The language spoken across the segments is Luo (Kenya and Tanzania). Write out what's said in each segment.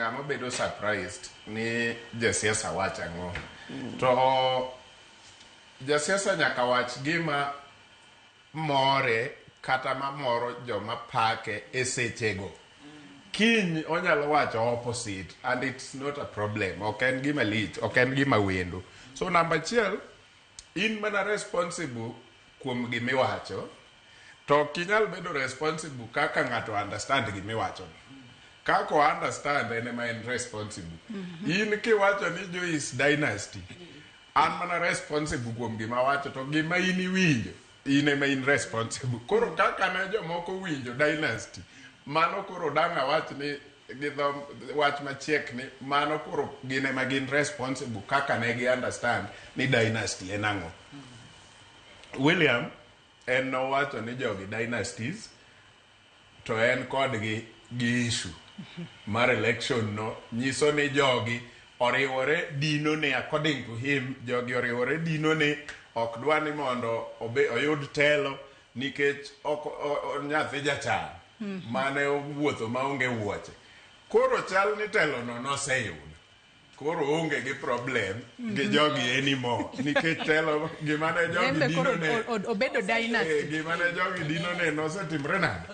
ng'ama bedo surprised ni jasiasa wacha ng'o. To jasiasa nyaka wach gima more kata mamoro joma pake e sechego. Kiny onyalo wacho opposite and it's not a problem. Ok en gima lich, ok en gima wendo. So number 1, in mana responsible kuom gimiwacho, to kinyal bedo responsible kaka ng'ato understand gimiwacho. Kako understand ene en responsible. In kiwacho ni Joyce dynasty, an mana responsible kuom gimawacho, to gima in iwinjo, in ema in responsible. Koro kaka ne jomoko winjo dynasty, mano koro danga wach ni gidho wach machiegni, mano koro gin ema gin responsible kaka ne gi understand ni dynasty en ang'o. William en nowacho ni jogi dynasties to en kodgi gi issue mar election no, nyiso ni jogi oriwore dino ne, according to him, jogi oriwore dino ne ok dwa ni mondo oyud telo nikech nyathi jachan mane owuotho maonge wuoche. Koro chal ni telo no noseyudo. Koro onge gi problem gi jogi anymore nikech telo gimane jogi dino ne obedo dynasty, gimane jogi dino ne nosetimre nade,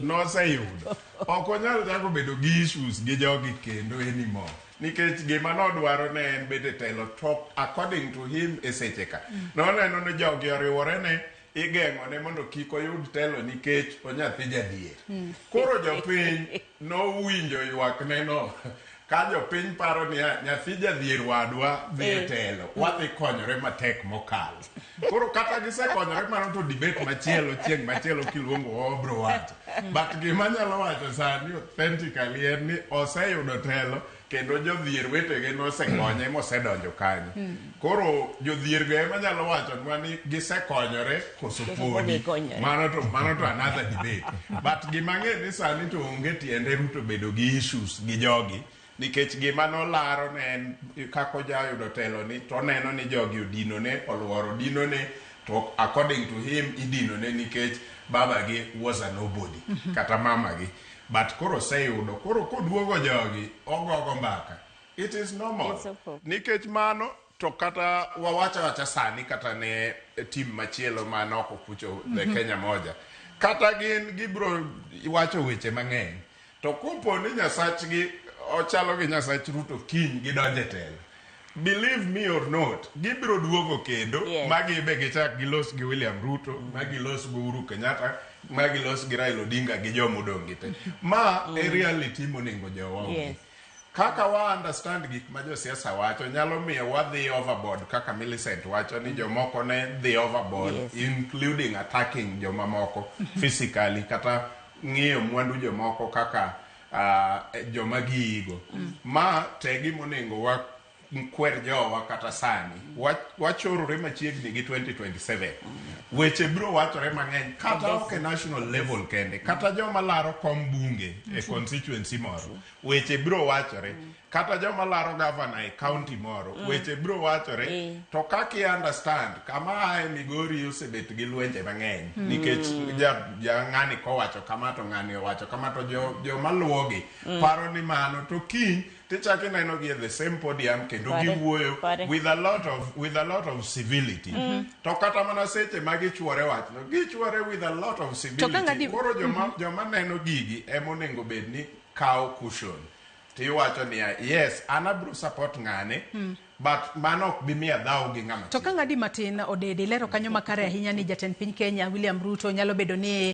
noseyudo. Ok onyal chako bedo gi issues gi jogi kendo anymore nikech gima nodwaro ne en bedo telo, to according to him e seche ka noneno ni jogi oriwore ne igeng'o ne mondo kik oyud telo nikech onyathi jadier. Koro jopiny nowinjo ywak neno ka jopiny paro ni nyathi jadhier wadwa dhi telo, wadhi konyore matek mokalo. Koro kata gisekonyore mano to debate machielo chieng' machielo kiluongo obro wacho. But gima nyalo wacho sani authentically en ni oseyudo telo kendo jodhier wetege nosekonye mosedonjo kanyo. Koro jodhier go ema nyalo wacho ni gisekonyore koso podi. Mano to another debate. But gima ng'e ni sani to onge tiende Ruto bedo gi issues gi jogi. Nikech gima nolaro ne en kako jayudo telo ni to neno ni jogi odino ne, oluoro dino ne, to according to him idino ne nikech baba gi was a nobody kata mama gi. But koro seyudo, koro koduogo jogi ogogo mbaka. It is normal. Nikech mano to kata wawacha sani kata ne team machielo manoko kucho the Kenya moja. Kata gibro wacho weche mang'eny. To kopo ni nyasachgi ochalo gi nyasach Ruto kiny gidonje telo. Believe me or not, gibro duogo kendo, magibe gichak gilos gi William Ruto, magilos gi Uhuru Kenyatta, magilos gi Raila Odinga gi jomodong' gite. Ma e reality monego jowa. Kaka wa understand gik ma josiasa wacho nyalo miyo wadhi overboard, kaka Millicent wacho ni jomoko ne dhi overboard, including attacking jomamoko physically, kata ng'iyo mwandu jomoko kaka joma giigo. Ma tegi monego kwer jowa kata sani wachorore machiegni gi 2027. Weche biro wachore mang'eny kata ok national level kende, kata joma laro kom bunge e constituency moro weche biro wachore, kata joma laro governor e county moro weche biro wachore. To kaki understand kama ae Migori osebet gi lwenje mang'eny nikech ng'ani kowacho kama to ng'ani owacho kama to joma luwogi paro ni mano to kiny tichaki neno gi the same podium kendo giwuoyo with a lot of civility. To kata mana seche magichwore wach no gichwore with a lot of civility. Koro joma neno gigi emonego bed ni kao cushion. Tiwacho ni yes, anabro support ng'ane, but mano ok bimiya dhaw gi ng'ama. To ka ng'adi matin Odede lero kanyo makare ahinya ni jatend piny Kenya William Ruto nyalo bedo ni